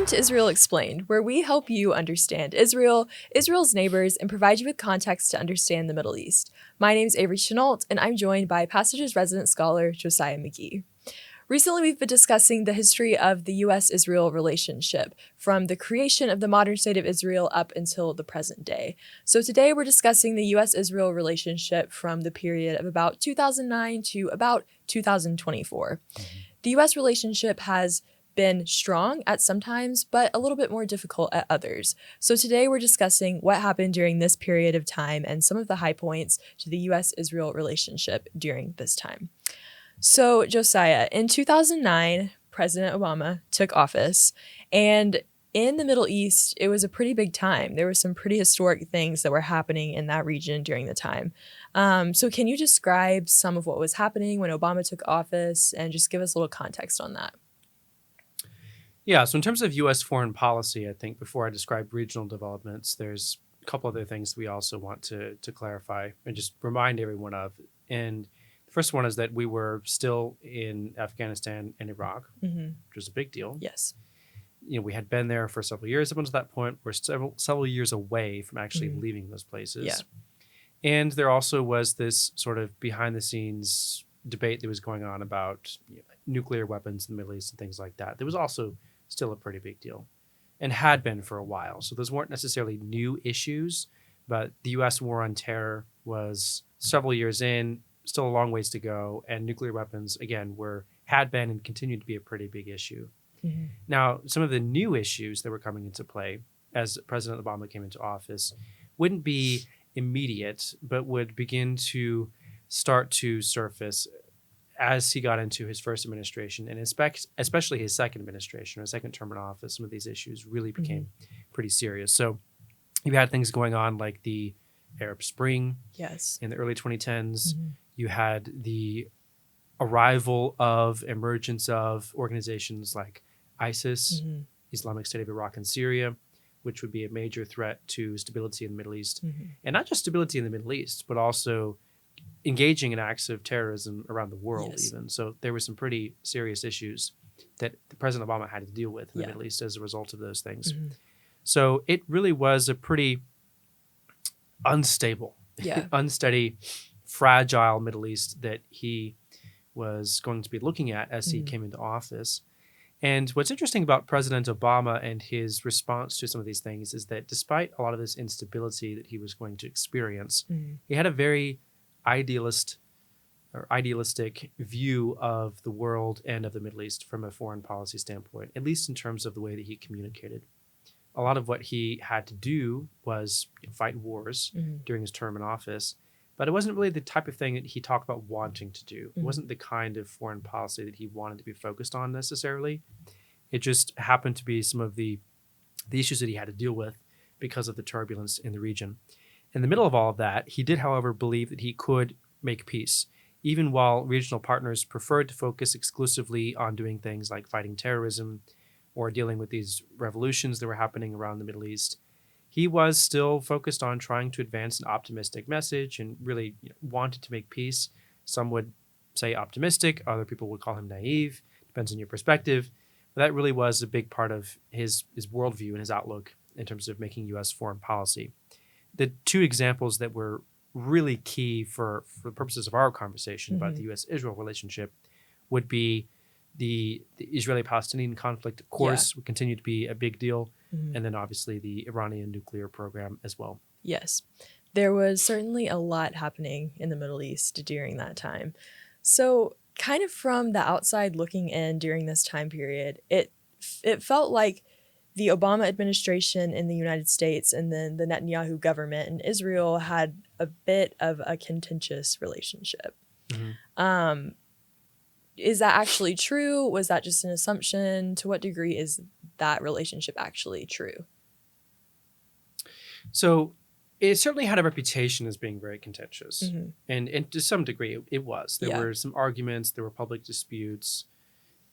to Israel Explained, where we help you understand Israel, Israel's neighbors, and provide you with context to understand the Middle East. My name is Avery Chenault, and I'm joined by Passage's resident scholar, Josiah McGee. Recently, we've been discussing the history of the U.S.-Israel relationship, from the creation of the modern state of Israel up until the present day. So today, we're discussing the U.S.-Israel relationship from the period of about 2009 to about 2024. The U.S. relationship has been strong at some times, but a little bit more difficult at others. So today we're discussing what happened during this period of time and some of the high points to the U.S.-Israel relationship during this time. So Josiah, in 2009, President Obama took office, and in the Middle East, it was a pretty big time. There were some pretty historic things that were happening in that region during the time. So can you describe some of what was happening when Obama took office and just give us a little context on that? Yeah, so in terms of U.S. foreign policy, I think before I describe regional developments, there's a couple other things we also want to clarify and just remind everyone of. And the first one is that we were still in Afghanistan and Iraq, which was a big deal. Yes. We had been there for several years up until that point. We're several years away from actually leaving those places. Yeah. And there also was this sort of behind-the-scenes debate that was going on about nuclear weapons in the Middle East and things like that. There was also still a pretty big deal and had been for a while. So those weren't necessarily new issues, but the U.S. war on terror was several years in, still a long ways to go. And nuclear weapons, again, had been and continued to be a pretty big issue. Now, some of the new issues that were coming into play as President Obama came into office wouldn't be immediate, but would begin to start to surface as he got into his first administration, and especially his second administration or second term in office. Some of these issues really became pretty serious. So you had things going on like the Arab Spring in the early 2010s. You had the emergence of organizations like ISIS, Islamic State of Iraq and Syria, which would be a major threat to stability in the Middle East. And not just stability in the Middle East, but also engaging in acts of terrorism around the world even. So there were some pretty serious issues that President Obama had to deal with in the Middle East as a result of those things. So it really was a pretty unstable, unsteady, fragile Middle East that he was going to be looking at as he came into office. And what's interesting about President Obama and his response to some of these things is that despite a lot of this instability that he was going to experience, he had a very idealistic view of the world and of the Middle East from a foreign policy standpoint, at least in terms of the way that he communicated. A lot of what he had to do was fight wars during his term in office, but it wasn't really the type of thing that he talked about wanting to do. It wasn't the kind of foreign policy that he wanted to be focused on necessarily. It just happened to be some of the issues that he had to deal with because of the turbulence in the region. In the middle of all of that, he did, however, believe that he could make peace, even while regional partners preferred to focus exclusively on doing things like fighting terrorism or dealing with these revolutions that were happening around the Middle East. He was still focused on trying to advance an optimistic message and really wanted to make peace. Some would say optimistic, other people would call him naive, depends on your perspective. But that really was a big part of his worldview and his outlook in terms of making U.S. foreign policy. The two examples that were really key for the purposes of our conversation about the U.S.-Israel relationship would be the Israeli-Palestinian conflict, of course, would continue to be a big deal, and then obviously the Iranian nuclear program as well. Yes, there was certainly a lot happening in the Middle East during that time. So kind of from the outside looking in during this time period, it felt like the Obama administration in the United States and then the Netanyahu government in Israel had a bit of a contentious relationship. Is that actually true? Was that just an assumption? To what degree is that relationship actually true? So it certainly had a reputation as being very contentious. And to some degree, it was. There were some arguments. There were public disputes.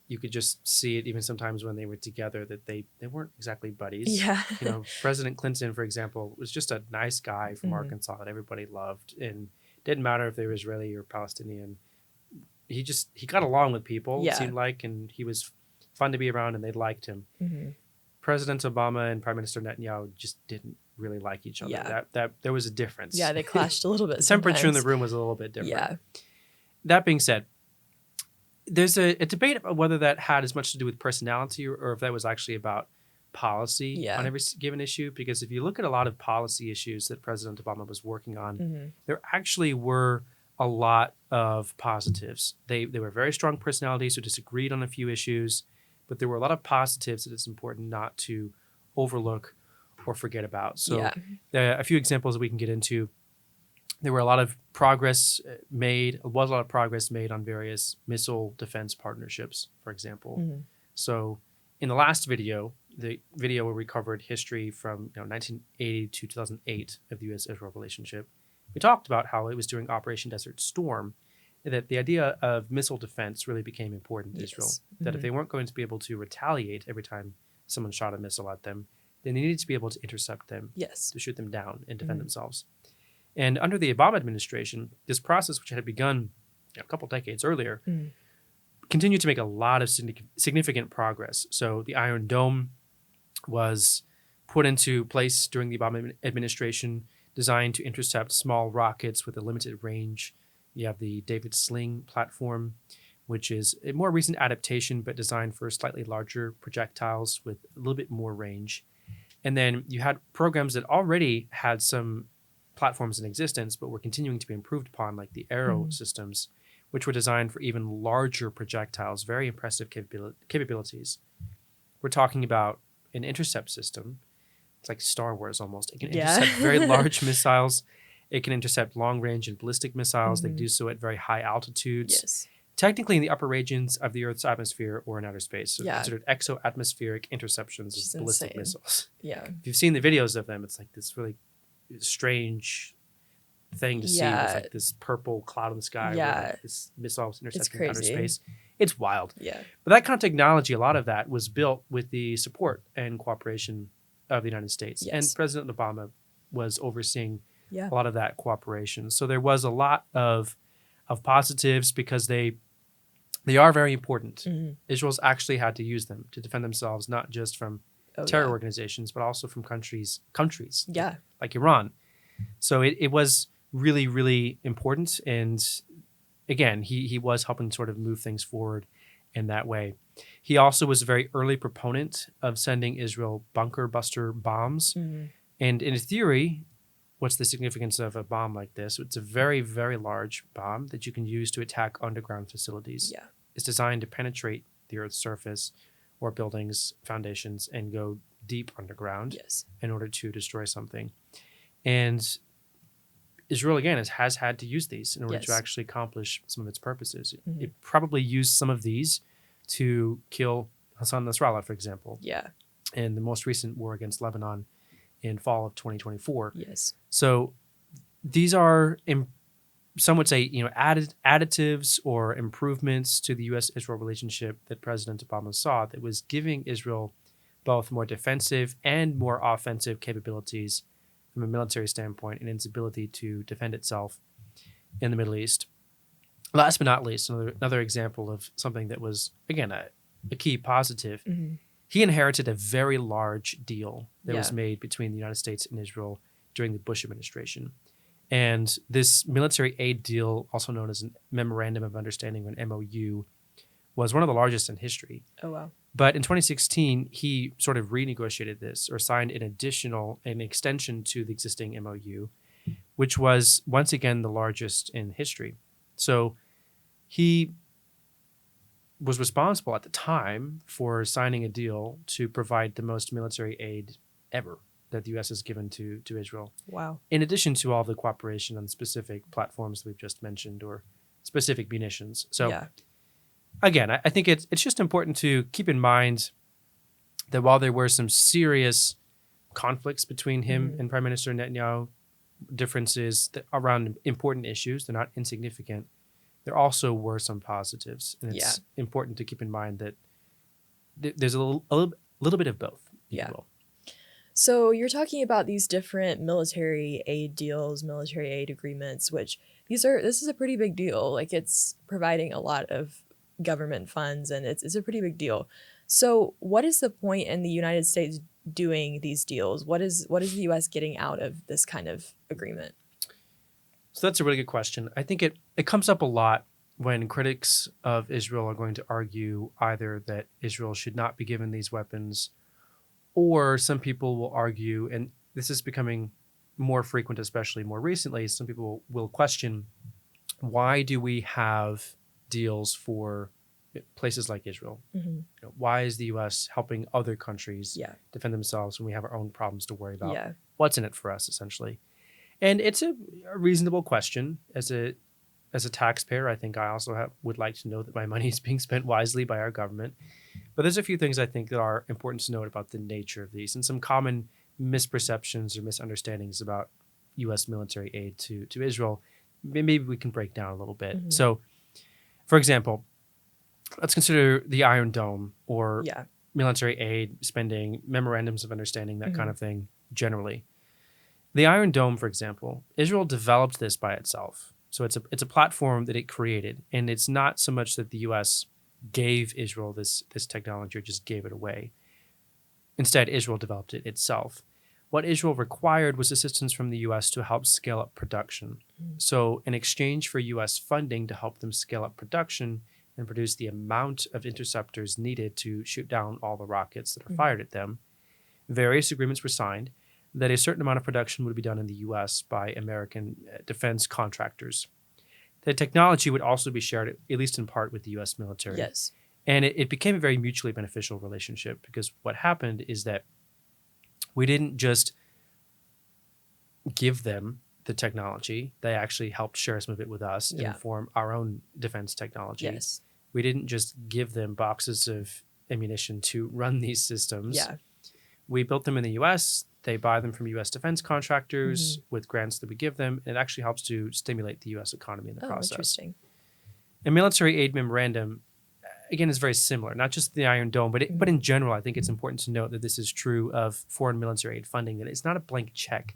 You could just see it even sometimes when they were together that they weren't exactly buddies. President Clinton, for example, was just a nice guy from Arkansas that everybody loved. And it didn't matter if they were Israeli or Palestinian. He got along with people, it seemed like, and he was fun to be around and they liked him. President Obama and Prime Minister Netanyahu just didn't really like each other. Yeah. That there was a difference. Yeah, they clashed a little bit. The temperature in the sometimes. room was a little bit different. Yeah. That being said, there's a debate about whether that had as much to do with personality or if that was actually about policy on every given issue. Because if you look at a lot of policy issues that President Obama was working on, there actually were a lot of positives. They were very strong personalities who disagreed on a few issues, but there were a lot of positives that it's important not to overlook or forget about. So a few examples that we can get into. There were a lot of progress made. There was a lot of progress made on various missile defense partnerships, for example. So in the last video, the video where we covered history from 1980 to 2008 of the U.S.-Israel relationship, we talked about how it was during Operation Desert Storm that the idea of missile defense really became important to Israel. That if they weren't going to be able to retaliate every time someone shot a missile at them, then they needed to be able to intercept them, to shoot them down and defend themselves. And under the Obama administration, this process, which had begun a couple decades earlier, continued to make a lot of significant progress. So the Iron Dome was put into place during the Obama administration, designed to intercept small rockets with a limited range. You have the David Sling platform, which is a more recent adaptation, but designed for slightly larger projectiles with a little bit more range. And then you had programs that already had some platforms in existence, but were continuing to be improved upon, like the Arrow systems, which were designed for even larger projectiles, very impressive capabilities. We're talking about an intercept system. It's like Star Wars almost. It can intercept very large missiles. It can intercept long-range and ballistic missiles. They do so at very high altitudes. Technically in the upper regions of the Earth's atmosphere or in outer space. So considered exo-atmospheric interceptions of ballistic missiles. If you've seen the videos of them, it's like this really strange thing to see with like this purple cloud in the sky where like, this missile was intercepting outer space. It's wild. But that kind of technology, a lot of that was built with the support and cooperation of the United States. And President Obama was overseeing a lot of that cooperation. So there was a lot of positives because they are very important. Israel's actually had to use them to defend themselves, not just from terror organizations, but also from countries like Iran. So it was really, really important. And again, he was helping sort of move things forward in that way. He also was a very early proponent of sending Israel bunker buster bombs. And in theory, what's the significance of a bomb like this? It's a very, very large bomb that you can use to attack underground facilities. It's designed to penetrate the Earth's surface or buildings, foundations, and go deep underground in order to destroy something. And Israel, again, has had to use these in order to actually accomplish some of its purposes. It probably used some of these to kill Hassan Nasrallah, for example, in the most recent war against Lebanon in fall of 2024. So these are, some would say, additives or improvements to the U.S.-Israel relationship that President Obama saw that was giving Israel both more defensive and more offensive capabilities from a military standpoint in its ability to defend itself in the Middle East. Last but not least, another example of something that was, again, a key positive. He inherited a very large deal that was made between the United States and Israel during the Bush administration. And this military aid deal, also known as a Memorandum of Understanding, or an MOU, was one of the largest in history. But in 2016, he sort of renegotiated this or signed an extension to the existing MOU, which was once again the largest in history. So he was responsible at the time for signing a deal to provide the most military aid ever that the U.S. has given to Israel. In addition to all the cooperation on specific platforms that we've just mentioned or specific munitions. So again, I think it's just important to keep in mind that while there were some serious conflicts between him and Prime Minister Netanyahu, differences around important issues, they're not insignificant, there also were some positives. And it's important to keep in mind that there's a little bit of both. So you're talking about these different military aid deals, military aid agreements, which this is a pretty big deal. Like, it's providing a lot of government funds, and it's a pretty big deal. So what is the point in the United States doing these deals? What is the US getting out of this kind of agreement? So that's a really good question. I think it comes up a lot when critics of Israel are going to argue either that Israel should not be given these weapons, or some people will argue, and this is becoming more frequent, especially more recently, some people will question, why do we have deals for places like Israel? Mm-hmm. Why is the U.S. helping other countries Yeah. defend themselves when we have our own problems to worry about? Yeah. What's in it for us, essentially? And it's a reasonable question. As a taxpayer, I think I also would like to know that my money is being spent wisely by our government. But there's a few things I think that are important to note about the nature of these, and some common misperceptions or misunderstandings about U.S. military aid to Israel. Maybe we can break down a little bit. Mm-hmm. So, for example, let's consider the Iron Dome or Yeah. military aid spending, memorandums of understanding, that Mm-hmm. kind of thing generally. The Iron Dome, for example, Israel developed this by itself. So it's a platform that it created, and it's not so much that the U.S. gave Israel this technology or just gave it away. Instead, Israel developed it itself. What Israel required was assistance from the U.S. to help scale up production. So in exchange for U.S. funding to help them scale up production and produce the amount of interceptors needed to shoot down all the rockets that are fired at them, various agreements were signed that a certain amount of production would be done in the U.S. by American defense contractors. The technology would also be shared, at least in part, with the U.S. military. Yes. And it became a very mutually beneficial relationship, because what happened is that we didn't just give them the technology. They actually helped share some of it with us and form our own defense technology. Yes. We didn't just give them boxes of ammunition to run these systems. Yeah. We built them in the U.S. They buy them from U.S. defense contractors with grants that we give them. And it actually helps to stimulate the U.S. economy in the process. Interesting. A military aid memorandum, again, is very similar, not just the Iron Dome, but in general, I think it's important to note that this is true of foreign military aid funding, that it's not a blank check.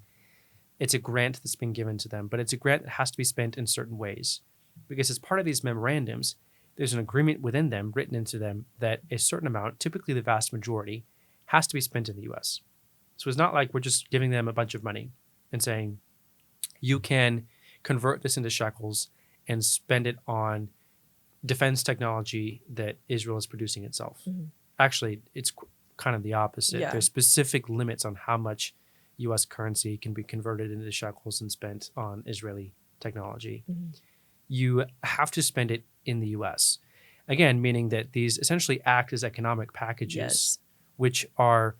It's a grant that's been given to them, but it's a grant that has to be spent in certain ways. Because as part of these memorandums, there's an agreement within them, written into them, that a certain amount, typically the vast majority, has to be spent in the U.S. So it's not like we're just giving them a bunch of money and saying, you can convert this into shekels and spend it on defense technology that Israel is producing itself. Actually, it's kind of the opposite. Yeah. There's specific limits on how much U.S. currency can be converted into shekels and spent on Israeli technology. You have to spend it in the U.S. Again, meaning that these essentially act as economic packages, which are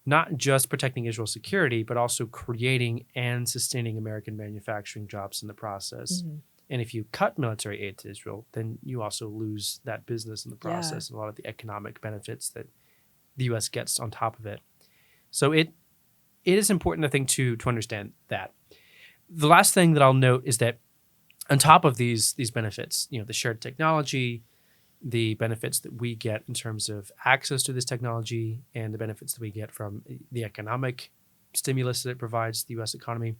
not just protecting Israel's security, but also creating and sustaining American manufacturing jobs in the process. And if you cut military aid to Israel, then you also lose that business in the process and a lot of the economic benefits that the U.S. gets on top of it. So it is important, I think, to understand that. The last thing that I'll note is that on top of these benefits, the shared technology, the benefits that we get in terms of access to this technology, and the benefits that we get from the economic stimulus that it provides the U.S. economy,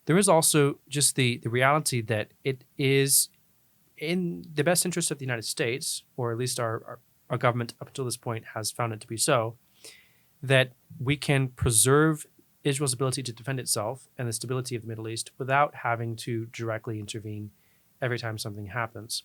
there is also just the reality that it is in the best interest of the United States, or at least our government up until this point has found it to be so, that we can preserve Israel's ability to defend itself and the stability of the Middle East without having to directly intervene every time something happens.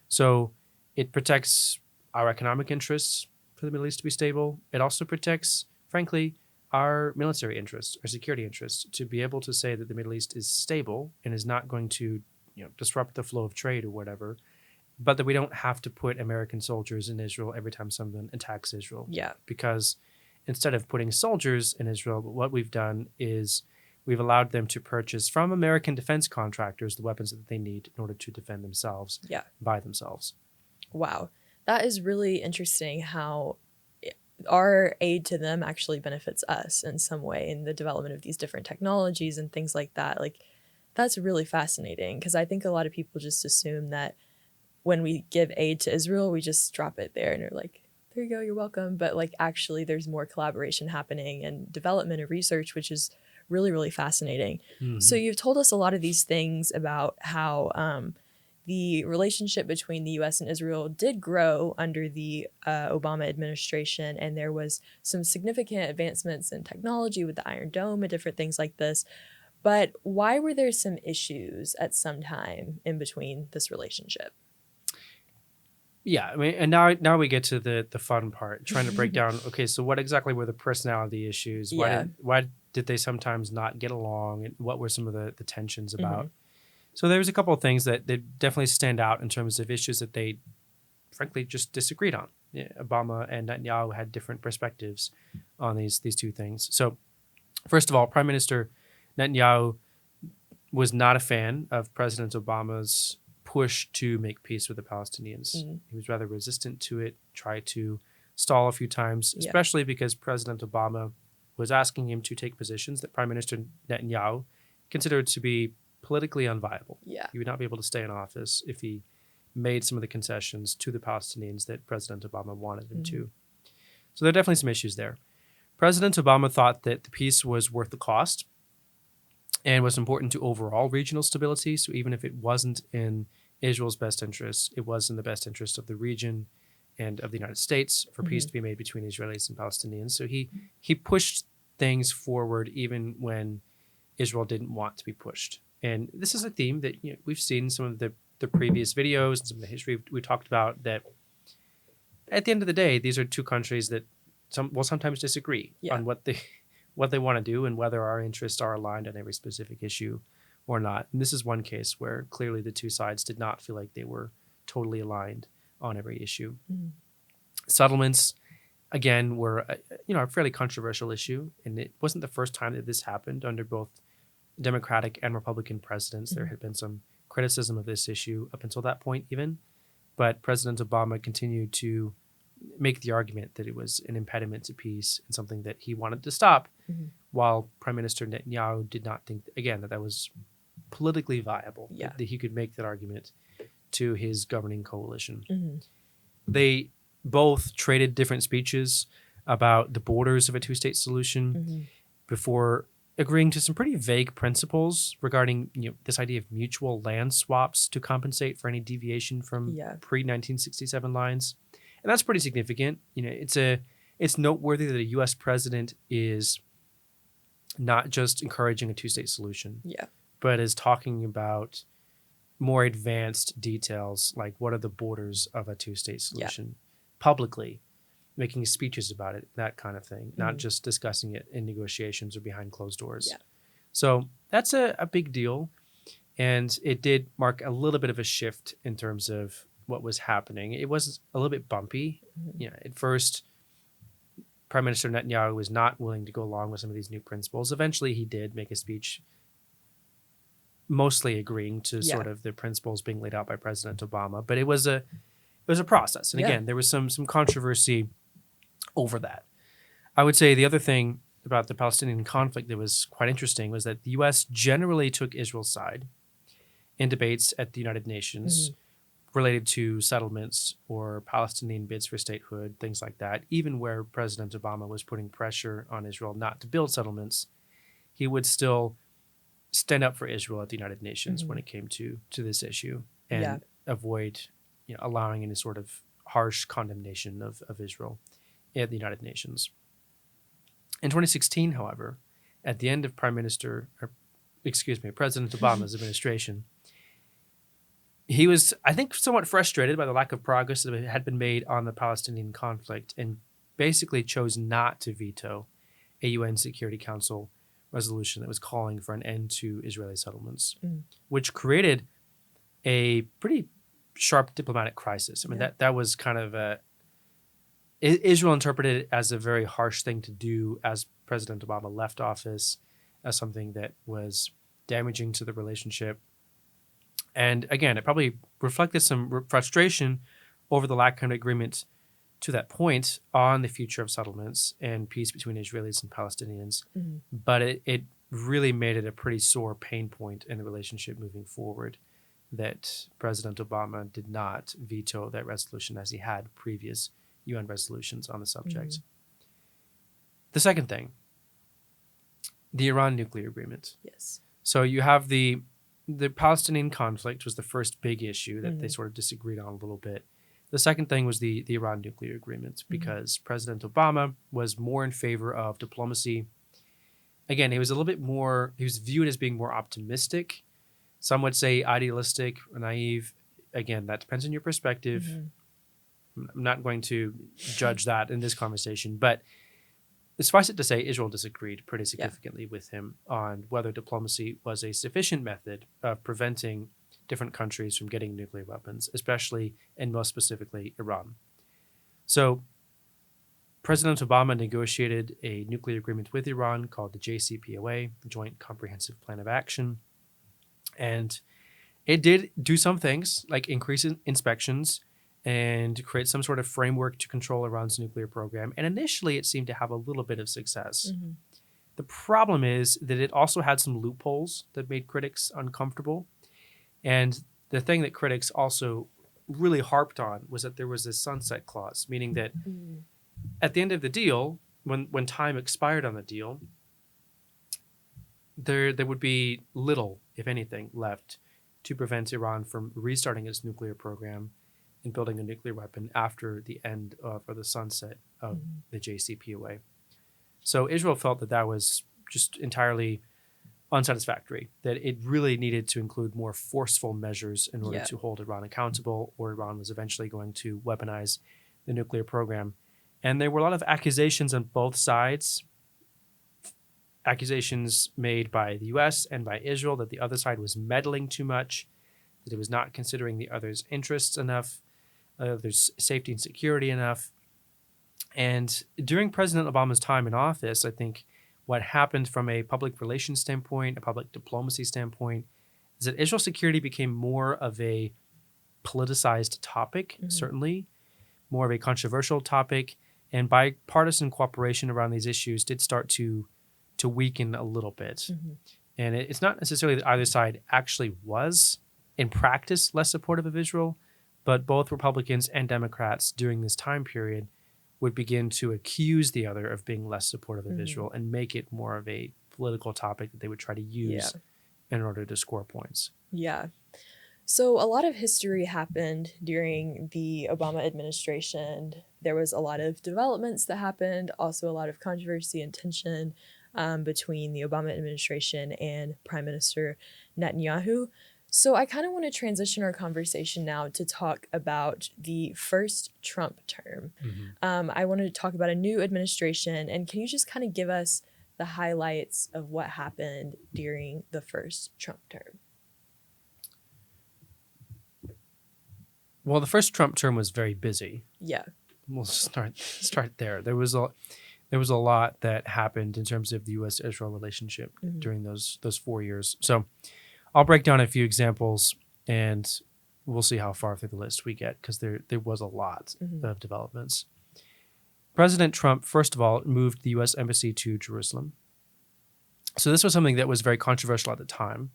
So it protects our economic interests for the Middle East to be stable. It also protects, frankly, our military interests, our security interests, to be able to say that the Middle East is stable and is not going to disrupt the flow of trade or whatever, but that we don't have to put American soldiers in Israel every time someone attacks Israel. Yeah. Because instead of putting soldiers in Israel, what we've done is we've allowed them to purchase from American defense contractors the weapons that they need in order to defend themselves by themselves. Wow. That is really interesting how our aid to them actually benefits us in some way in the development of these different technologies and things like that. Like, that's really fascinating, because I think a lot of people just assume that when we give aid to Israel, we just drop it there and they're like, there you go, you're welcome. But like, actually, there's more collaboration happening and development and research, which is really, really fascinating. So you've told us a lot of these things about how the relationship between the U.S. and Israel did grow under the Obama administration, and there was some significant advancements in technology with the Iron Dome and different things like this. But why were there some issues at some time in between this relationship? Yeah, I mean, and now we get to the fun part, trying to break down. Okay, so what exactly were the personality issues? Yeah. Why did they sometimes not get along, and what were some of the tensions about? Mhm. So there's a couple of things that definitely stand out in terms of issues that they, frankly, just disagreed on. Yeah, Obama and Netanyahu had different perspectives on these two things. So first of all, Prime Minister Netanyahu was not a fan of President Obama's push to make peace with the Palestinians. Mhm. He was rather resistant to it, tried to stall a few times, Yeah. especially because President Obama was asking him to take positions that Prime Minister Netanyahu considered to be politically unviable. Yeah. He would not be able to stay in office if he made some of the concessions to the Palestinians that President Obama wanted him to. So there are definitely some issues there. President Obama thought that the peace was worth the cost and was important to overall regional stability. So even if it wasn't in Israel's best interest, it was in the best interest of the region and of the United States for peace to be made between Israelis and Palestinians. So he pushed things forward even when Israel didn't want to be pushed. And this is a theme that we've seen in some of the previous videos and some of the history we talked about, that at the end of the day, these are two countries that will sometimes disagree on what they want to do and whether our interests are aligned on every specific issue or not. And this is one case where clearly the two sides did not feel like they were totally aligned on every issue. Settlements, again, were a fairly controversial issue, and it wasn't the first time that this happened under both Democratic and Republican presidents. There had been some criticism of this issue up until that point even, but President Obama continued to make the argument that it was an impediment to peace and something that he wanted to stop, while Prime Minister Netanyahu did not think, again, that was politically viable, that he could make that argument to his governing coalition. They both traded different speeches about the borders of a two-state solution before agreeing to some pretty vague principles regarding this idea of mutual land swaps to compensate for any deviation from pre-1967 lines. And that's pretty significant. It's noteworthy that a U.S. president is not just encouraging a two-state solution, but is talking about more advanced details, like what are the borders of a two-state solution, publicly, making speeches about it, that kind of thing, not just discussing it in negotiations or behind closed doors. So that's a big deal. And it did mark a little bit of a shift in terms of what was happening. It was a little bit bumpy. At first, Prime Minister Netanyahu was not willing to go along with some of these new principles. Eventually, he did make a speech mostly agreeing to sort of the principles being laid out by President Obama. But it was a process. And again, there was some controversy over that. I would say the other thing about the Palestinian conflict that was quite interesting was that the U.S. generally took Israel's side in debates at the United Nations related to settlements or Palestinian bids for statehood, things like that. Even where President Obama was putting pressure on Israel not to build settlements, he would still stand up for Israel at the United Nations when it came to this issue and avoid allowing any sort of harsh condemnation of Israel at the United Nations. In 2016, however, at the end of President Obama's administration, he was, I think, somewhat frustrated by the lack of progress that had been made on the Palestinian conflict and basically chose not to veto a UN Security Council resolution that was calling for an end to Israeli settlements, which created a pretty sharp diplomatic crisis. I mean, that was kind of Israel interpreted it as a very harsh thing to do as President Obama left office, as something that was damaging to the relationship. And again, it probably reflected some frustration over the lack of agreement to that point on the future of settlements and peace between Israelis and Palestinians. But it really made it a pretty sore pain point in the relationship moving forward that President Obama did not veto that resolution as he had previous UN resolutions on the subject. The second thing, the Iran nuclear agreement. Yes. So you have the the Palestinian conflict was the first big issue that they sort of disagreed on a little bit. The second thing was the Iran nuclear agreement, because President Obama was more in favor of diplomacy. Again, he was viewed as being more optimistic. Some would say idealistic or naive. Again, that depends on your perspective. I'm not going to judge that in this conversation, but suffice it to say, Israel disagreed pretty significantly with him on whether diplomacy was a sufficient method of preventing different countries from getting nuclear weapons, especially and most specifically Iran. So President Obama negotiated a nuclear agreement with Iran called the JCPOA, Joint Comprehensive Plan of Action. And it did do some things like increase inspections and create some sort of framework to control Iran's nuclear program. And initially, it seemed to have a little bit of success. The problem is that it also had some loopholes that made critics uncomfortable. And the thing that critics also really harped on was that there was this sunset clause, meaning that at the end of the deal, when time expired on the deal, there would be little, if anything, left to prevent Iran from restarting its nuclear program and building a nuclear weapon after the end of or the sunset of the JCPOA. So Israel felt that was just entirely unsatisfactory, that it really needed to include more forceful measures in order to hold Iran accountable, or Iran was eventually going to weaponize the nuclear program. And there were a lot of accusations on both sides, accusations made by the US and by Israel that the other side was meddling too much, that it was not considering the other's interests enough, there's safety and security enough. And during President Obama's time in office, I think what happened from a public relations standpoint, a public diplomacy standpoint, is that Israel security became more of a politicized topic, certainly, more of a controversial topic, and bipartisan cooperation around these issues did start to weaken a little bit. And it's not necessarily that either side actually was, in practice, less supportive of Israel, but both Republicans and Democrats during this time period would begin to accuse the other of being less supportive of Israel and make it more of a political topic that they would try to use in order to score points. Yeah. So a lot of history happened during the Obama administration. There was a lot of developments that happened, also a lot of controversy and tension between the Obama administration and Prime Minister Netanyahu. So I kind of want to transition our conversation now to talk about the first Trump term. I wanted to talk about a new administration, and can you just kind of give us the highlights of what happened during the first Trump term? Well, the first Trump term was very busy. Yeah. We'll start there. There was a lot that happened in terms of the U.S.-Israel relationship during those 4 years. So I'll break down a few examples, and we'll see how far through the list we get, because there was a lot of developments. President Trump, first of all, moved the U.S. Embassy to Jerusalem. So this was something that was very controversial at the time.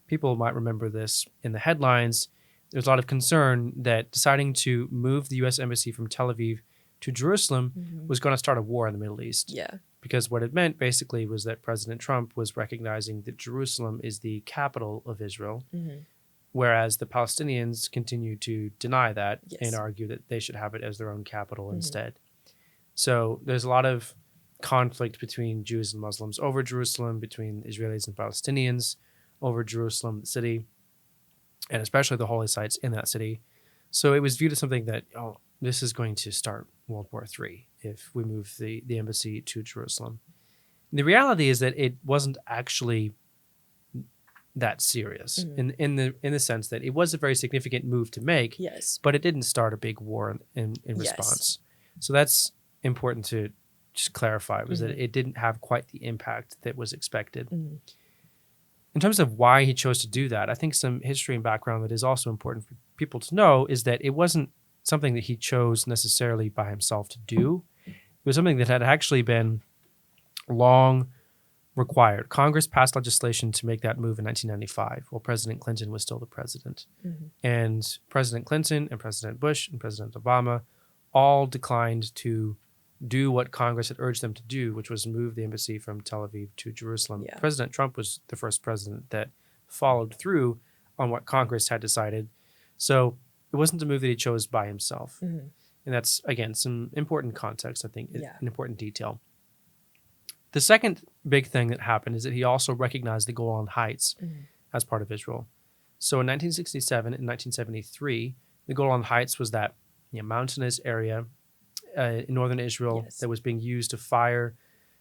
People might remember this in the headlines. There's a lot of concern that deciding to move the U.S. Embassy from Tel Aviv to Jerusalem was going to start a war in the Middle East. Yeah. Because what it meant basically was that President Trump was recognizing that Jerusalem is the capital of Israel, whereas the Palestinians continue to deny that and argue that they should have it as their own capital instead. So there's a lot of conflict between Jews and Muslims over Jerusalem, between Israelis and Palestinians over Jerusalem, the city, and especially the holy sites in that city. So it was viewed as something that, this is going to start World War III if we move the embassy to Jerusalem. And the reality is that it wasn't actually that serious in the sense that it was a very significant move to make, but it didn't start a big war in response. So that's important to just clarify, was that it didn't have quite the impact that was expected. In terms of why he chose to do that, I think some history and background that is also important for people to know is that it wasn't something that he chose necessarily by himself to do. It was something that had actually been long required. Congress passed legislation to make that move in 1995 while President Clinton was still the president. And President Clinton and President Bush and President Obama all declined to do what Congress had urged them to do, which was move the embassy from Tel Aviv to Jerusalem. President Trump was the first president that followed through on what Congress had decided. So it wasn't a move that he chose by himself. Mm-hmm. And that's, again, some important context, I think, Yeah. an important detail. The second big thing that happened is that he also recognized the Golan Heights as part of Israel. So in 1967 and 1973, the Golan Heights was that mountainous area in northern Israel Yes. that was being used to fire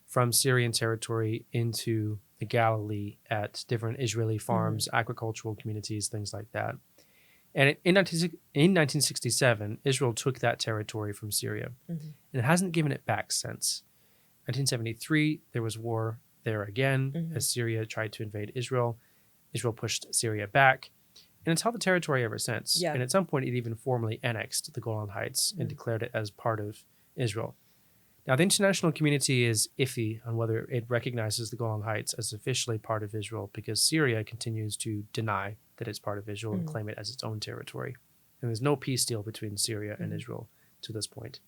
from Syrian territory into the Galilee at different Israeli farms, agricultural communities, things like that. And in 1967, Israel took that territory from Syria, and it hasn't given it back since. 1973, there was war there again as Syria tried to invade Israel. Israel pushed Syria back, and it's held the territory ever since. Yeah. And at some point, it even formally annexed the Golan Heights and declared it as part of Israel. Now, the international community is iffy on whether it recognizes the Golan Heights as officially part of Israel because Syria continues to deny that it's part of Israel and claim it as its own territory. And there's no peace deal between Syria and Israel to this point.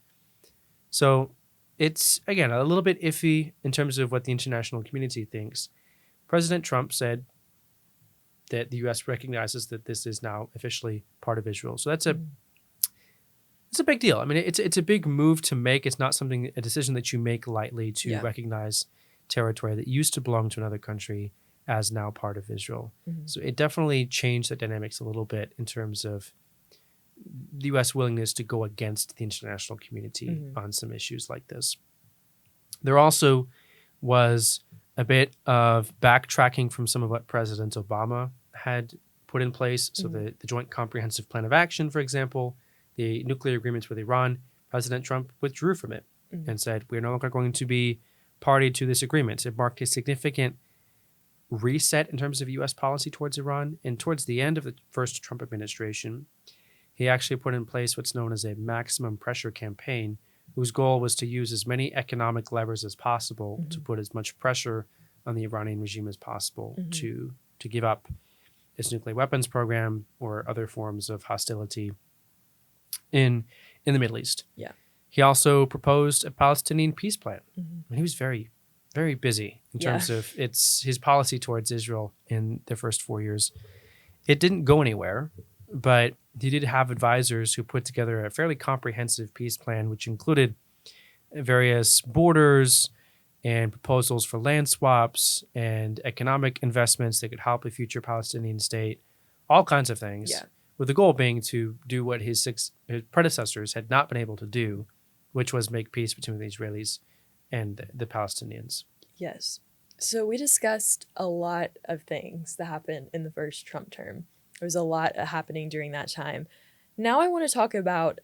So it's, again, a little bit iffy in terms of what the international community thinks. President Trump said that the U.S. recognizes that this is now officially part of Israel. So that's it's a big deal. I mean, it's a big move to make. It's not a decision that you make lightly to recognize territory that used to belong to another country as now part of Israel. So it definitely changed the dynamics a little bit in terms of the U.S. willingness to go against the international community on some issues like this. There also was a bit of backtracking from some of what President Obama had put in place. So the Joint Comprehensive Plan of Action, for example, the nuclear agreements with Iran, President Trump withdrew from it and said, we're no longer going to be party to this agreement. It marked a significant reset in terms of U.S. policy towards Iran. And towards the end of the first Trump administration, he actually put in place what's known as a maximum pressure campaign, whose goal was to use as many economic levers as possible to put as much pressure on the Iranian regime as possible to give up its nuclear weapons program or other forms of hostility in the Middle East. Yeah. He also proposed a Palestinian peace plan. I mean, he was very, very busy in terms of his policy towards Israel in the first 4 years. It didn't go anywhere, but he did have advisors who put together a fairly comprehensive peace plan, which included various borders and proposals for land swaps and economic investments that could help a future Palestinian state, all kinds of things. Yeah. With the goal being to do what his predecessors had not been able to do, which was make peace between the Israelis and the Palestinians. Yes. So we discussed a lot of things that happened in the first Trump term. There was a lot happening during that time. Now I want to talk about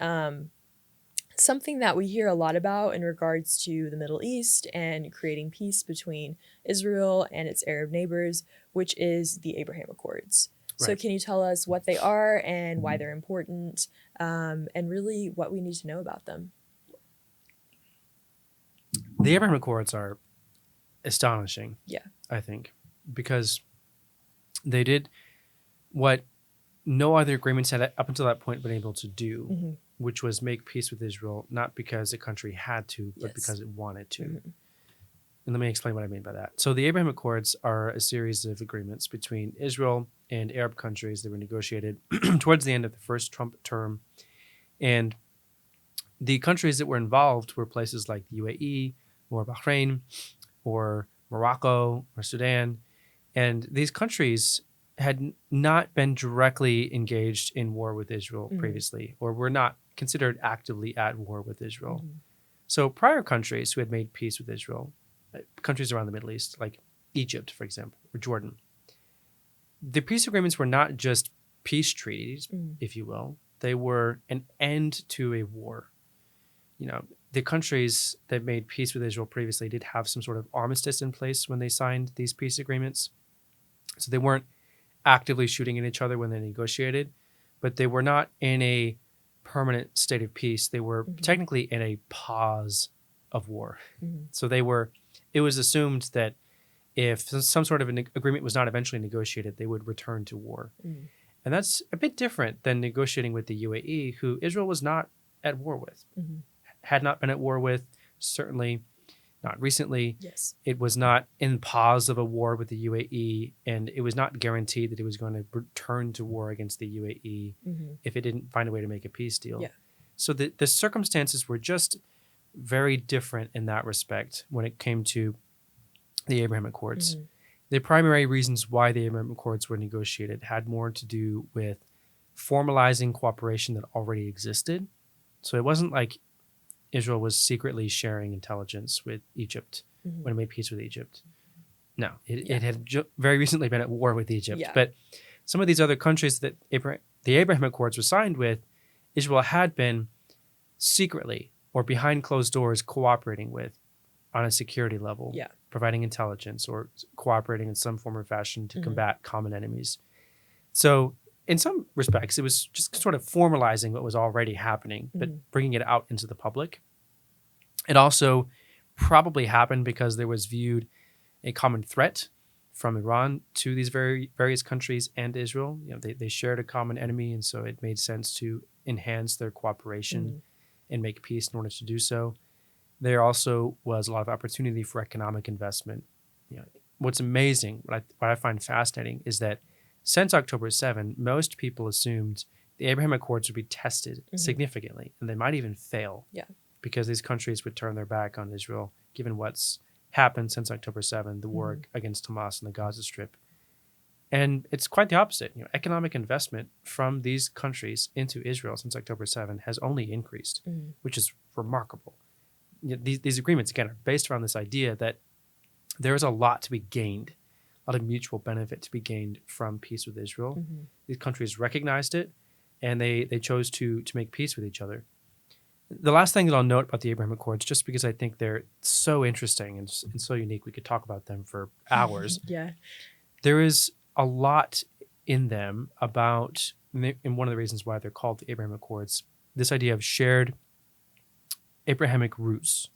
something that we hear a lot about in regards to the Middle East and creating peace between Israel and its Arab neighbors, which is the Abraham Accords. So Right. can you tell us what they are and why they're important, and really what we need to know about them? The Abraham Accords are astonishing, Yeah. I think, because they did what no other agreements had up until that point been able to do, which was make peace with Israel, not because the country had to, but because it wanted to. And let me explain what I mean by that. So the Abraham Accords are a series of agreements between Israel and Arab countries that were negotiated towards the end of the first Trump term. And the countries that were involved were places like the UAE or Bahrain or Morocco or Sudan. And these countries had not been directly engaged in war with Israel previously, or were not considered actively at war with Israel. So prior countries who had made peace with Israel, countries around the Middle East, like Egypt, for example, or Jordan, the peace agreements were not just peace treaties, if you will. They were an end to a war. You know, the countries that made peace with Israel previously did have some sort of armistice in place when they signed these peace agreements. So they weren't actively shooting at each other when they negotiated, but they were not in a permanent state of peace. They were technically in a pause of war. So it was assumed that if some sort of an agreement was not eventually negotiated, they would return to war. And that's a bit different than negotiating with the UAE, who Israel was not at war with, had not been at war with, certainly not recently. Yes. It was not in pause of a war with the UAE, and it was not guaranteed that it was going to return to war against the UAE if it didn't find a way to make a peace deal. Yeah. So the circumstances were just very different in that respect when it came to the Abraham Accords. The primary reasons why the Abraham Accords were negotiated had more to do with formalizing cooperation that already existed. So it wasn't like Israel was secretly sharing intelligence with Egypt when it made peace with Egypt. No, it had very recently been at war with Egypt. Yeah. But some of these other countries that the Abraham Accords were signed with, Israel had been secretly or behind closed doors cooperating with on a security level, providing intelligence or cooperating in some form or fashion to combat common enemies. So in some respects, it was just sort of formalizing what was already happening, but bringing it out into the public. It also probably happened because there was viewed a common threat from Iran to these various countries and Israel. You know, they shared a common enemy, and so it made sense to enhance their cooperation and make peace in order to do so. There also was a lot of opportunity for economic investment. You know, what's amazing, what I find fascinating, is that since October 7, most people assumed the Abraham Accords would be tested significantly, and they might even fail because these countries would turn their back on Israel, given what's happened since October 7, the war against Hamas in the Gaza Strip. And it's quite the opposite. You know, economic investment from these countries into Israel since October 7 has only increased, which is remarkable. You know, these agreements, again, are based around this idea that there is a lot to be gained, a lot of mutual benefit to be gained from peace with Israel. These countries recognized it, and they chose to make peace with each other. The last thing that I'll note about the Abraham Accords, just because I think they're so interesting and so unique, we could talk about them for hours. There is a lot in them about, and one of the reasons why they're called the Abraham Accords, this idea of shared Abrahamic roots.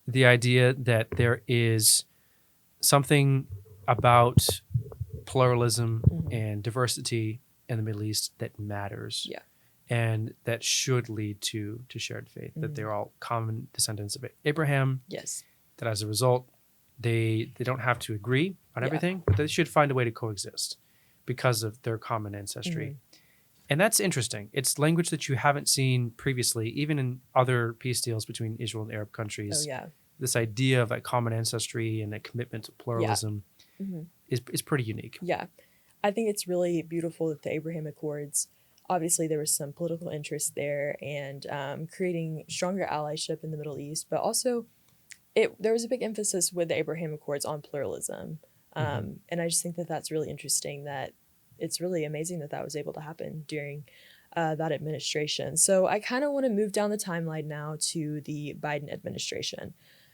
The idea that there is something about pluralism and diversity in the Middle East that matters. And that should lead to shared faith, that they're all common descendants of Abraham. That as a result, they don't have to agree on everything, but they should find a way to coexist because of their common ancestry. And that's interesting. It's language that you haven't seen previously, even in other peace deals between Israel and Arab countries. This idea of that common ancestry and that commitment to pluralism is pretty unique. I think it's really beautiful that the Abraham Accords, obviously there was some political interest there and creating stronger allyship in the Middle East, but also there was a big emphasis with the Abraham Accords on pluralism. And I just think that that's really interesting, that it's really amazing that that was able to happen during that administration. So I kind of want to move down the timeline now to the Biden administration.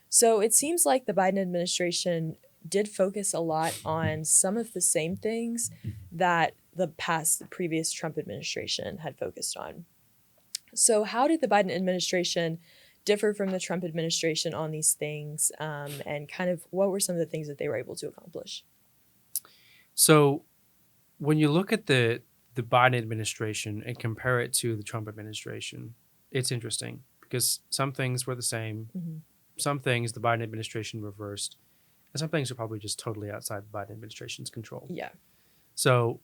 So it seems like the Biden administration did focus a lot on some of the same things that the previous Trump administration had focused on. So how did the Biden administration differ from the Trump administration on these things, and kind of what were some of the things that they were able to accomplish? So when you look at the Biden administration and compare it to the Trump administration, it's interesting because some things were the same, some things the Biden administration reversed, and some things are probably just totally outside the Biden administration's control. So,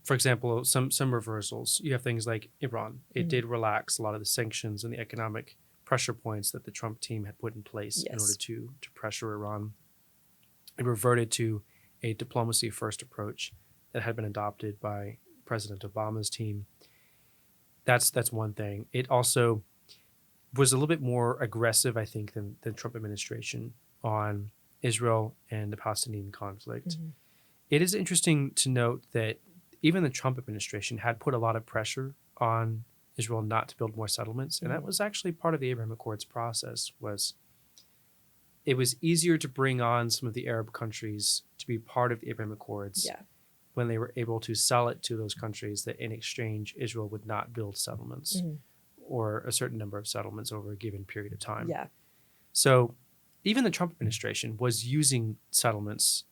for example, some reversals. You have things like Iran. It did relax a lot of the sanctions and the economic pressure points that the Trump team had put in place in order to pressure Iran. It reverted to a diplomacy-first approach that had been adopted by President Obama's team. That's one thing. It also was a little bit more aggressive, I think, than the Trump administration on Israel and the Palestinian conflict. It is interesting to note that even the Trump administration had put a lot of pressure on Israel not to build more settlements. And that was actually part of the Abraham Accords process. It was easier to bring on some of the Arab countries to be part of the Abraham Accords when they were able to sell it to those countries that in exchange Israel would not build settlements or a certain number of settlements over a given period of time. So even the Trump administration was using settlements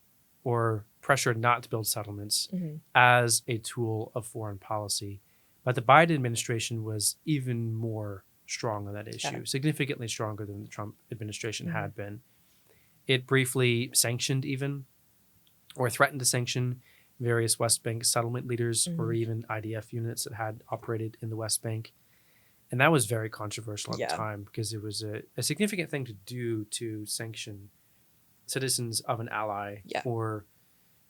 or pressure not to build settlements as a tool of foreign policy. But the Biden administration was even more strong on that issue, Yeah. significantly stronger than the Trump administration Mhm. had been. It briefly sanctioned even or threatened to sanction various West Bank settlement leaders or Mhm. even IDF units that had operated in the West Bank. And that was very controversial at the Yeah. time because it was a significant thing to do to sanction citizens of an ally Yeah. or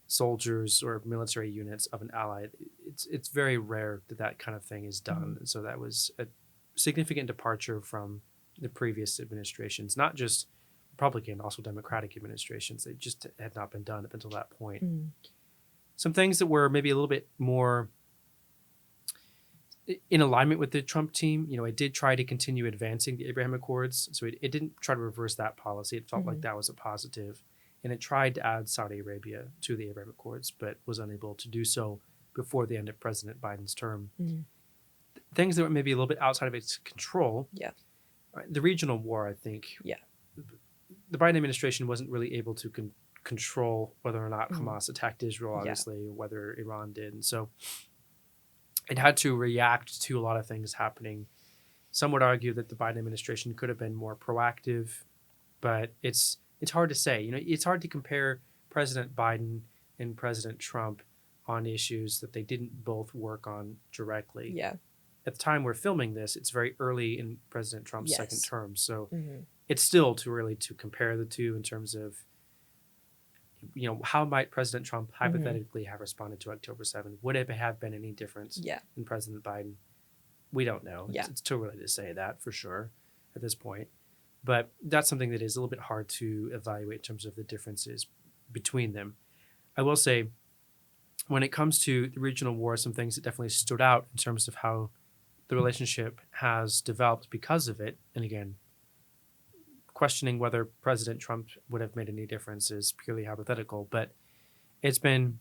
soldiers or military units of an ally. It's very rare that that kind of thing is done. And so that was a significant departure from the previous administrations, not just Republican, also Democratic administrations. They just had not been done up until that point. Mhm. Some things that were maybe a little bit more in alignment with the Trump team, it did try to continue advancing the Abraham Accords. So it didn't try to reverse that policy. It felt like that was a positive. And it tried to add Saudi Arabia to the Abraham Accords, but was unable to do so before the end of President Biden's term. Mhm. Things that were maybe a little bit outside of its control. Yeah. The regional war, I think. Yeah. The Biden administration wasn't really able to control whether or not Mhm. Hamas attacked Israel, Yeah. obviously, or whether Iran did. And so it had to react to a lot of things happening. Some would argue that the Biden administration could have been more proactive, but it's hard to say. It's hard to compare President Biden and President Trump on issues that they didn't both work on directly. Yeah. At the time we're filming this, it's very early in President Trump's second Yes. term, so Mhm. it's still too early to compare the two in terms of how might President Trump hypothetically have responded to October 7th? Would it have been any difference Yeah. in President Biden? We don't know. Yeah. It's too early to say that for sure at this point. But that's something that is a little bit hard to evaluate in terms of the differences between them. I will say, when it comes to the regional war, some things that definitely stood out in terms of how the relationship has developed because of it. And again, questioning whether President Trump would have made any difference is purely hypothetical. But it's been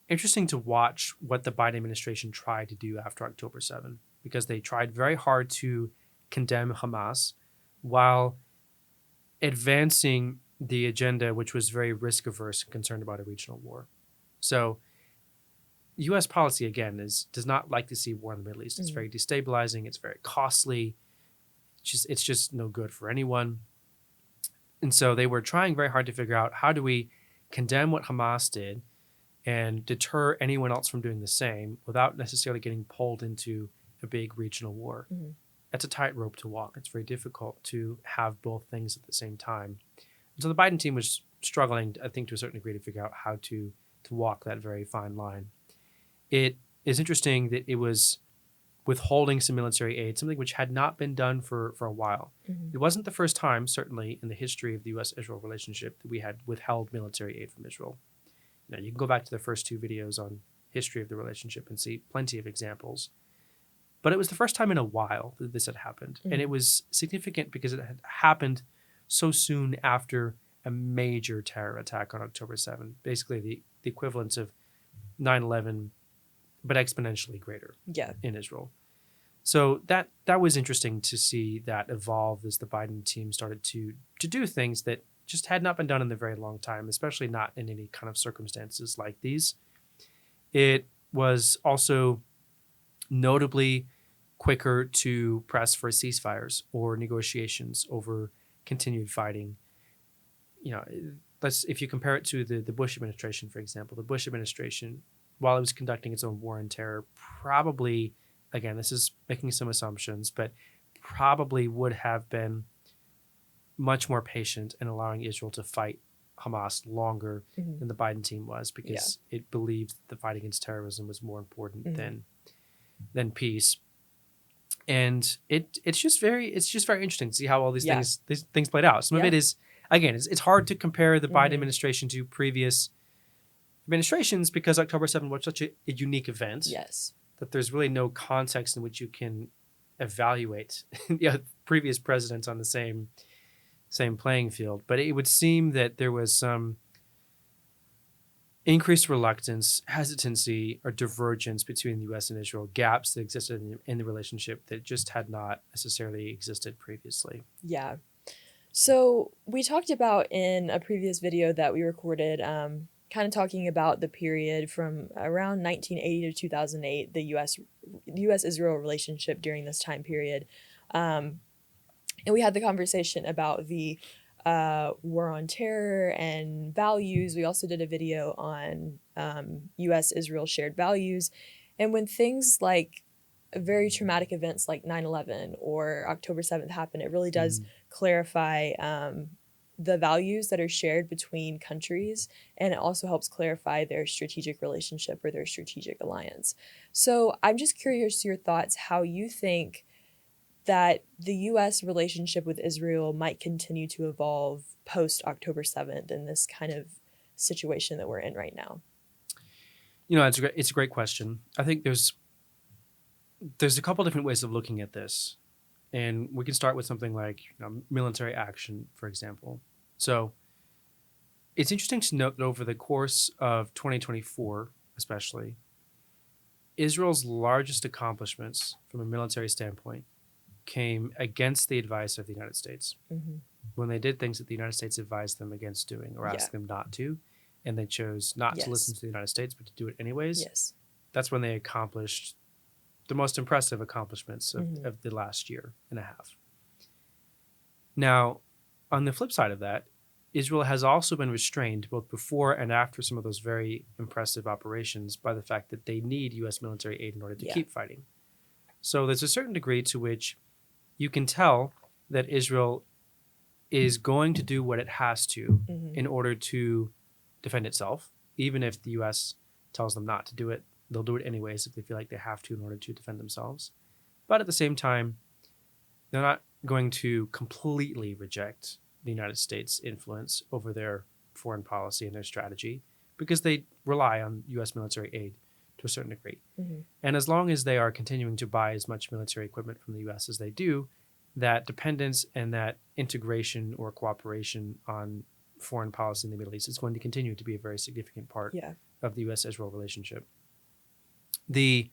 interesting to watch what the Biden administration tried to do after October 7th, because they tried very hard to condemn Hamas while advancing the agenda, which was very risk averse and concerned about a regional war. So U.S. policy, again, does not like to see war in the Middle East. It's very destabilizing. It's very costly. It's just no good for anyone. And so they were trying very hard to figure out, how do we condemn what Hamas did and deter anyone else from doing the same without necessarily getting pulled into a big regional war. Mhm. That's a tightrope to walk. It's very difficult to have both things at the same time. And so the Biden team was struggling, I think, to a certain degree to figure out how to walk that very fine line. It is interesting that it was withholding some military aid, something which had not been done for a while. Mhm. It wasn't the first time, certainly, in the history of the U.S.-Israel relationship that we had withheld military aid from Israel. Now, you can go back to the first two videos on history of the relationship and see plenty of examples. But it was the first time in a while that this had happened. And it was significant because it had happened so soon after a major terror attack on October 7th, basically the equivalent of 9/11, but exponentially greater Yeah. in Israel. So that was interesting to see that evolve as the Biden team started to do things that just had not been done in a very long time, especially not in any kind of circumstances like these. It was also notably quicker to press for ceasefires or negotiations over continued fighting. If you compare it to the Bush administration, for example, the Bush administration, while it was conducting its own war on terror, probably, again, this is making some assumptions, but probably would have been much more patient in allowing Israel to fight Hamas longer than the Biden team was, because it believed the fight against terrorism was more important than peace. And it's just very interesting to see how all these things played out. Some of it is, again, it's hard to compare the Biden administration to previous administrations because October 7th was such a unique event. Yes. That there's really no context in which you can evaluate previous presidents on the same playing field. But it would seem that there was some increased reluctance, hesitancy, or divergence between the U.S. and Israel, gaps that existed in the relationship that just had not necessarily existed previously. Yeah. So we talked about in a previous video that we recorded, kind of talking about the period from around 1980 to 2008, the U.S.-Israel relationship during this time period. And we had the conversation about the war on terror and values. We also did a video on U.S.-Israel shared values. And when things like very traumatic events like 9/11 or October 7th happen, it really does clarify the values that are shared between countries, and it also helps clarify their strategic relationship or their strategic alliance. So I'm just curious your thoughts, how you think that the U.S. relationship with Israel might continue to evolve post October 7th in this kind of situation that we're in right now. It's a great question. I think there's a couple different ways of looking at this, and we can start with something like military action, for example. So it's interesting to note that over the course of 2024, especially, Israel's largest accomplishments from a military standpoint came against the advice of the United States. When they did things that the United States advised them against doing or asked them not to, and they chose not to listen to the United States but to do it anyways, that's when they accomplished the most impressive accomplishments of the last year and a half. Now, on the flip side of that, Israel has also been restrained both before and after some of those very impressive operations by the fact that they need U.S. military aid in order to keep fighting. So there's a certain degree to which you can tell that Israel is going to do what it has to in order to defend itself. Even if the U.S. tells them not to do it, they'll do it anyways if they feel like they have to in order to defend themselves. But at the same time, they're not going to completely reject the United States' influence over their foreign policy and their strategy because they rely on U.S. military aid to a certain degree. And as long as they are continuing to buy as much military equipment from the U.S. as they do, that dependence and that integration or cooperation on foreign policy in the Middle East is going to continue to be a very significant part of the U.S.-Israel relationship. The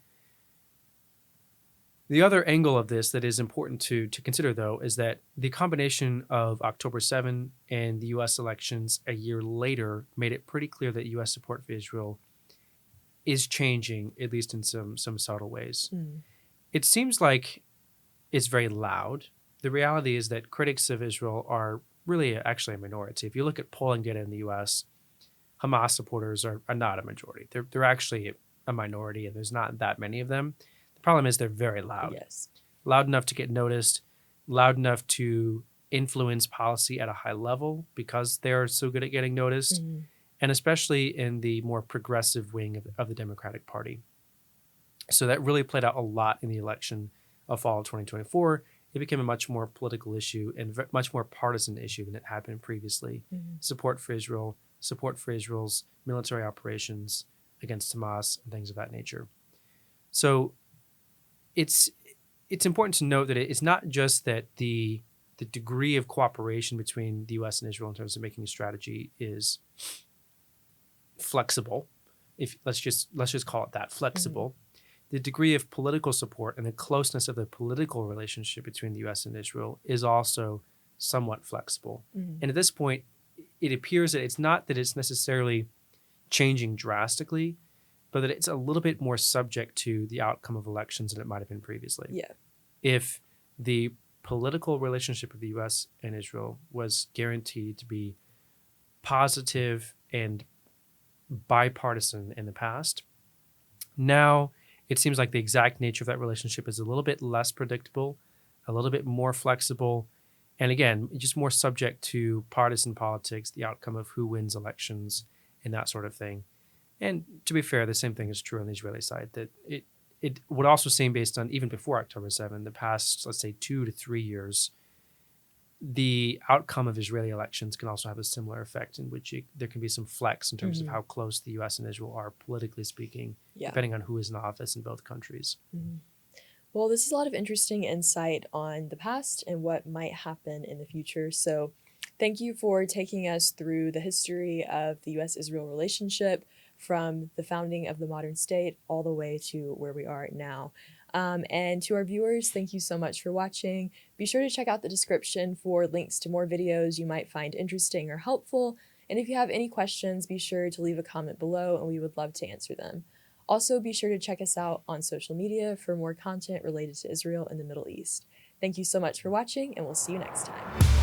other angle of this that is important to consider, though, is that the combination of October 7 and the U.S. elections a year later made it pretty clear that U.S. support for Israel is changing, at least in some subtle ways. It seems like it's very loud. The reality is that critics of Israel are really actually a minority. If you look at polling data in the U.S., Hamas supporters are not a majority. They're actually a minority, and there's not that many of them. The problem is they're very loud. Loud enough to get noticed, loud enough to influence policy at a high level because they're so good at getting noticed, and especially in the more progressive wing of the Democratic Party. So that really played out a lot in the election of fall of 2024. It became a much more political issue and much more partisan issue than it had been previously. Support for Israel, support for Israel's military operations against Hamas and things of that nature. So it's important to note that it's not just that the degree of cooperation between the U.S. and Israel in terms of making a strategy is flexible. If let's just call it that, flexible. The degree of political support and the closeness of the political relationship between the U.S. and Israel is also somewhat flexible. And at this point, it appears that it's not that it's necessarily changing drastically, but that it's a little bit more subject to the outcome of elections than it might have been previously. If the political relationship of the U.S. and Israel was guaranteed to be positive and bipartisan in the past, now it seems like the exact nature of that relationship is a little bit less predictable, a little bit more flexible, and again, just more subject to partisan politics, the outcome of who wins elections, and that sort of thing. And to be fair, the same thing is true on the Israeli side, that it would also seem, based on even before October 7, the past, let's say, 2 to 3 years, the outcome of Israeli elections can also have a similar effect in which there can be some flex in terms of how close the U.S. and Israel are, politically speaking, depending on who is in office in both countries. Well, this is a lot of interesting insight on the past and what might happen in the future. So thank you for taking us through the history of the U.S.-Israel relationship from the founding of the modern state all the way to where we are now. And to our viewers, thank you so much for watching. Be sure to check out the description for links to more videos you might find interesting or helpful. And if you have any questions, be sure to leave a comment below and we would love to answer them. Also, be sure to check us out on social media for more content related to Israel and the Middle East. Thank you so much for watching, and we'll see you next time.